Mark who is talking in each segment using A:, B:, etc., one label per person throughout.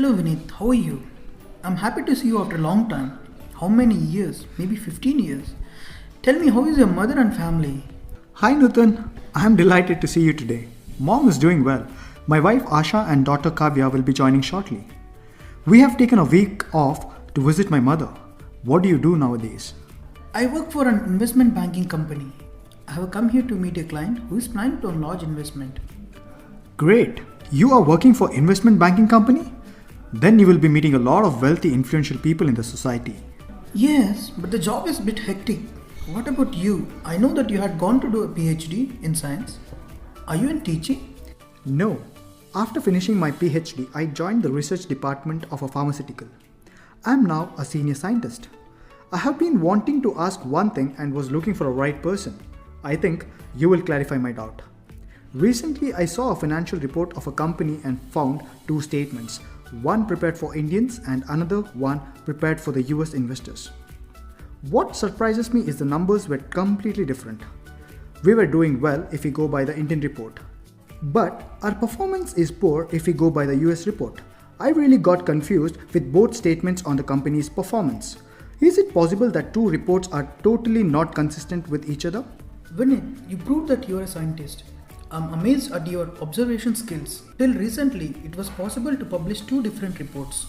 A: Hello Vinith, how are you? I'm happy to see you after a long time. How many years? Maybe 15 years. Tell me, how is your mother and family?
B: Hi Nutan, I am delighted to see you today. Mom is doing well. My wife Asha and daughter Kavya will be joining shortly. We have taken a week off to visit my mother. What do you do nowadays?
A: I work for an investment banking company. I have come here to meet a client who is planning to launch investment.
B: Great. You are working for investment banking company? Then you will be meeting a lot of wealthy influential people in the society.
A: Yes, but the job is a bit hectic. What about you? I know that you had gone to do a PhD in science. Are you in teaching?
B: No. After finishing my PhD, I joined the research department of a pharmaceutical. I am now a senior scientist. I have been wanting to ask one thing and was looking for a right person. I think you will clarify my doubt. Recently, I saw a financial report of a company and found two statements, one prepared for Indians and another one prepared for the US investors. What surprises me is the numbers were completely different. We were doing well if we go by the Indian report, but our performance is poor if we go by the US report. I really got confused with both statements on the company's performance. Is it possible that two reports are totally not consistent with each other?
A: Vinith, you proved that you are a scientist. I'm amazed at your observation skills. Till recently, it was possible to publish two different reports.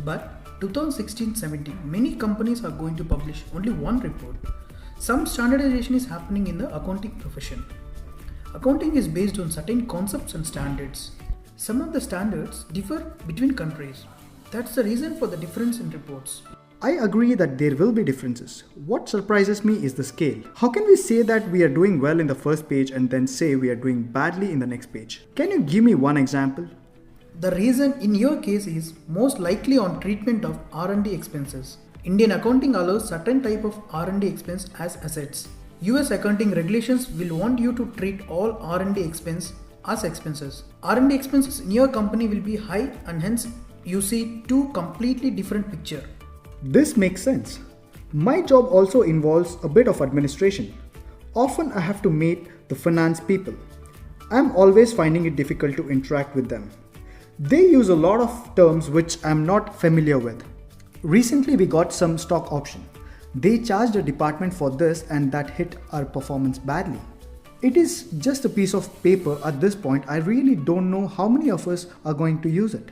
A: But 2016-17, many companies are going to publish only one report. Some standardization is happening in the accounting profession. Accounting is based on certain concepts and standards. Some of the standards differ between countries. That's the reason for the difference in reports.
B: I agree that there will be differences. What surprises me is the scale. How can we say that we are doing well in the first page and then say we are doing badly in the next page? Can you give me one example?
A: The reason in your case is most likely on treatment of R&D expenses. Indian accounting allows certain type of R&D expense as assets. US accounting regulations will want you to treat all R&D expense as expenses. R&D expenses in your company will be high and hence you see two completely different picture.
B: This makes sense. My job also involves a bit of administration. Often I have to meet the finance people. I'm always finding it difficult to interact with them. They use a lot of terms which I'm not familiar with. Recently we got some stock option. They charged a department for this and that hit our performance badly. It is just a piece of paper at this point. I really don't know how many of us are going to use it.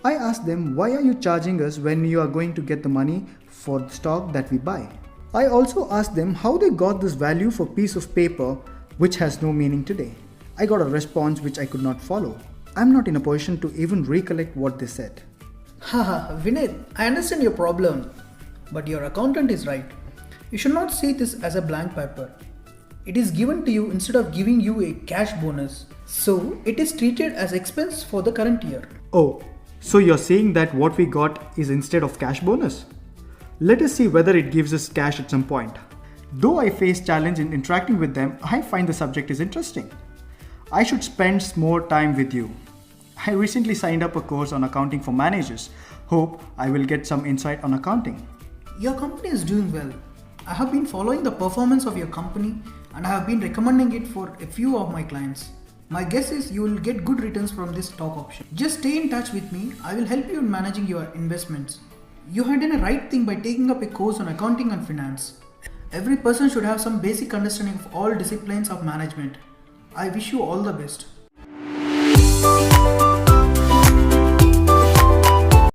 B: I asked them, why are you charging us when you are going to get the money for the stock that we buy? I also asked them how they got this value for piece of paper which has no meaning today. I got a response which I could not follow. I'm not in a position to even recollect what they said.
A: Haha, Vinith, I understand your problem. But your accountant is right. You should not see this as a blank paper. It is given to you instead of giving you a cash bonus. So it is treated as expense for the current year.
B: Oh, so you're saying that what we got is instead of cash bonus? Let us see whether it gives us cash at some point. Though I face challenge in interacting with them, I find the subject is interesting. I should spend more time with you. I recently signed up a course on accounting for managers. Hope I will get some insight on accounting.
A: Your company is doing well. I have been following the performance of your company and I have been recommending it for a few of my clients. My guess is you will get good returns from this stock option. Just stay in touch with me. I will help you in managing your investments. You had done a right thing by taking up a course on accounting and finance. Every person should have some basic understanding of all disciplines of management. I wish you all the best.